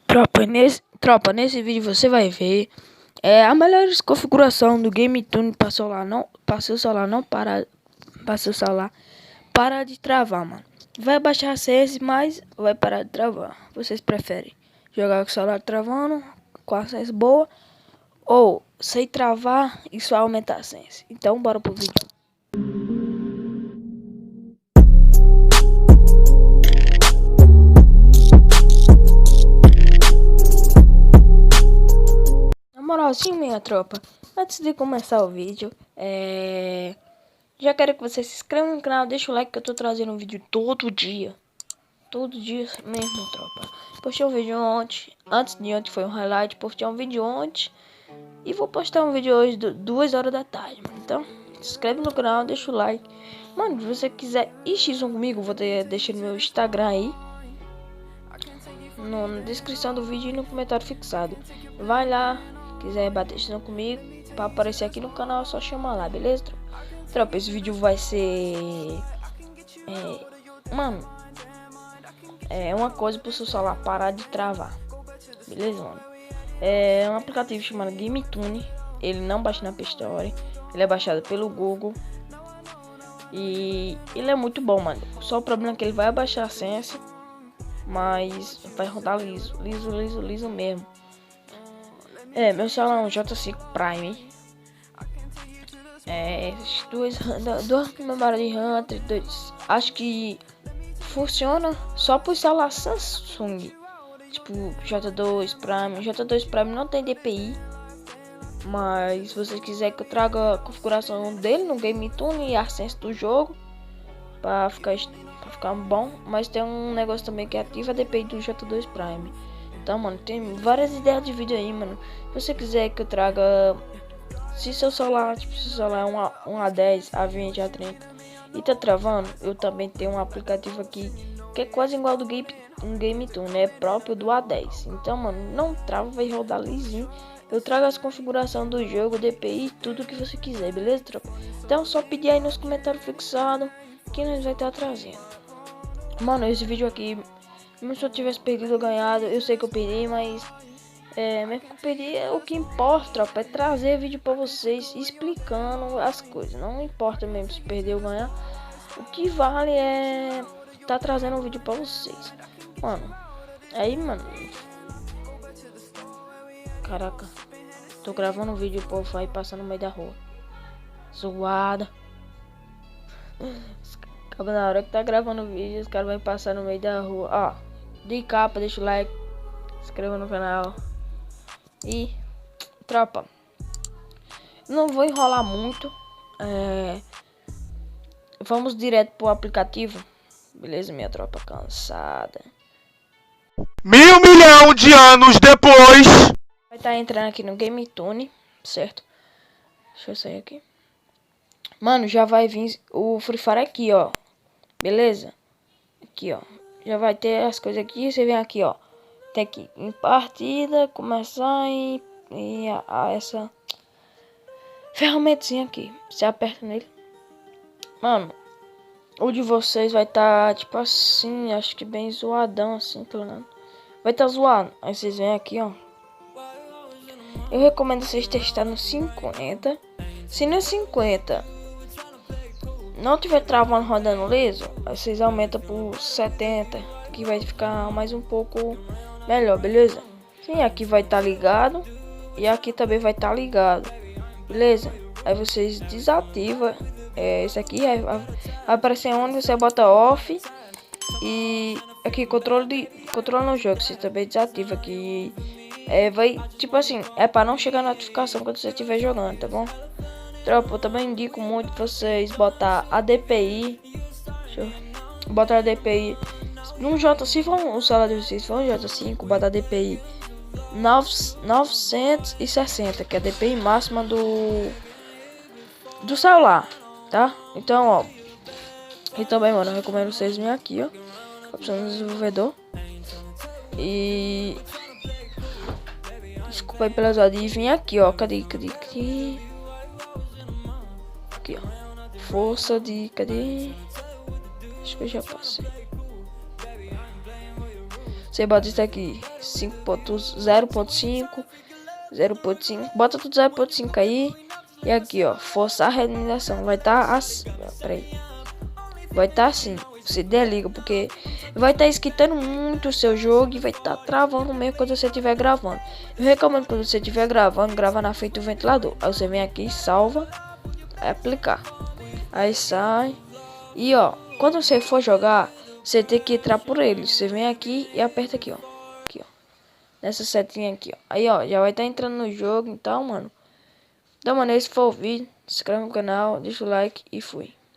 Tropa, nesse vídeo você vai ver a melhor configuração do GameTune para celular parar de travar, mano. Vai baixar CS, mas vai parar de travar. Vocês preferem jogar com o celular travando, com a CS boa, ou sem travar e só aumentar a CS? Então bora pro vídeo. Na moral, sim, minha tropa, antes de começar o vídeo, já quero que você se inscreva no canal, deixa o like que eu tô trazendo um vídeo todo dia. Todo dia mesmo, tropa. Postei um vídeo ontem, antes de ontem foi um highlight, postei um vídeo ontem e vou postar um vídeo hoje, 2 horas da tarde, mano. Então, se inscreve no canal, deixa o like. Mano, se você quiser ir X1 comigo, vou deixar no meu Instagram aí, na descrição do vídeo e no comentário fixado. Vai lá, quiser bater X1 comigo, pra aparecer aqui no canal, é só chamar lá, beleza, tropa? Tropa, esse vídeo vai ser... mano, é uma coisa pro seu celular parar de travar, beleza, mano? É um aplicativo chamado GameTune. Ele não baixa na Play Store, ele é baixado pelo Google e ele é muito bom, mano. Só o problema é que ele vai abaixar a senha, mas vai rodar liso mesmo. Meu celular é um J5 Prime. Duas memórias de RAM, 32. Acho que funciona só pro celular Samsung, tipo J2 Prime. J2 Prime não tem DPI, mas se você quiser que eu traga a configuração dele no GameTune e a senha do jogo pra ficar bom, mas tem um negócio também que ativa a DPI do J2 Prime. Então, mano, tem várias ideias de vídeo aí, mano. Se você quiser que eu traga, se seu celular é um A10, A20, A30 e tá travando, eu também tenho um aplicativo aqui que é quase igual do GameTune, é próprio do A10. Então, mano, não trava, vai rodar lisinho. Eu trago as configurações do jogo, DPI, tudo que você quiser, beleza, tropa? Então, só pedir aí nos comentários fixados que nós vai estar trazendo. Mano, esse vídeo aqui, mesmo se eu tivesse perdido ou ganhado, eu sei que eu perdi, mas mesmo que eu perdi, o que importa, tropa, é trazer vídeo pra vocês explicando as coisas. Não importa mesmo se perder ou ganhar, o que vale é tá trazendo um vídeo pra vocês. Mano, aí, mano, caraca, tô gravando um vídeo, o povo vai passar no meio da rua zoada. Acaba na hora que tá gravando o vídeo, os caras vão passar no meio da rua. Ó, de capa, deixa o like, se inscreva no canal. E, tropa, não vou enrolar muito. Vamos direto pro aplicativo. Beleza, minha tropa cansada. 1.000 milhão de anos depois. Vai estar entrando aqui no GameTune, certo? Deixa eu sair aqui. Mano, já vai vir o Free Fire aqui, ó. Beleza? Aqui, ó. Já vai ter as coisas aqui. Você vem aqui, ó. Tem aqui em partida, começar e essa ferramentinha aqui. Você aperta nele. Mano, o de vocês vai estar tipo assim, acho que bem zoadão assim, pelo menos. Vai estar zoado. Aí vocês vêm aqui, ó. Eu recomendo vocês testarem no 50. Se no 50 não tiver travando rodando liso, aí vocês aumentam por 70, que vai ficar mais um pouco melhor, beleza? Sim, aqui vai estar ligado e aqui também vai estar ligado, beleza? Aí vocês desativam esse aqui, vai aparecer onde você bota off. E aqui controle no jogo, você também desativa aqui. Vai, tipo assim, é para não chegar a notificação quando você estiver jogando, tá bom? Tropa, eu também indico muito vocês botar a DPI. Deixa eu botar a DPI no J, se for um celular de vocês, se for um J5, botar a DPI 960, que é a DPI máxima do celular, tá? Então, ó, e também, mano, eu recomendo vocês virem aqui, ó, opção do desenvolvedor. E desculpa aí pela zoada. E vim aqui, ó. Cadê? Aqui, ó. Força de. Cadê? Acho que eu já passei. Você bota isso aqui, 0.5, 0.5, bota tudo 0.5 aí. E aqui, ó, forçar a renderização. Vai estar assim, ó, peraí. Vai estar assim, você desliga, porque vai estar esquentando muito o seu jogo e vai estar travando mesmo quando você estiver gravando. Eu recomendo quando você estiver gravando, grava na frente do ventilador. Aí você vem aqui, salva, aí aplicar. Aí sai. E ó, quando você for jogar, você tem que entrar por ele. Você vem aqui e aperta aqui, ó. Aqui, ó. Nessa setinha aqui, ó. Aí, ó, já vai estar entrando no jogo. Então, mano. Então, mano, esse foi o vídeo. Se inscreve no canal, deixa o like e fui.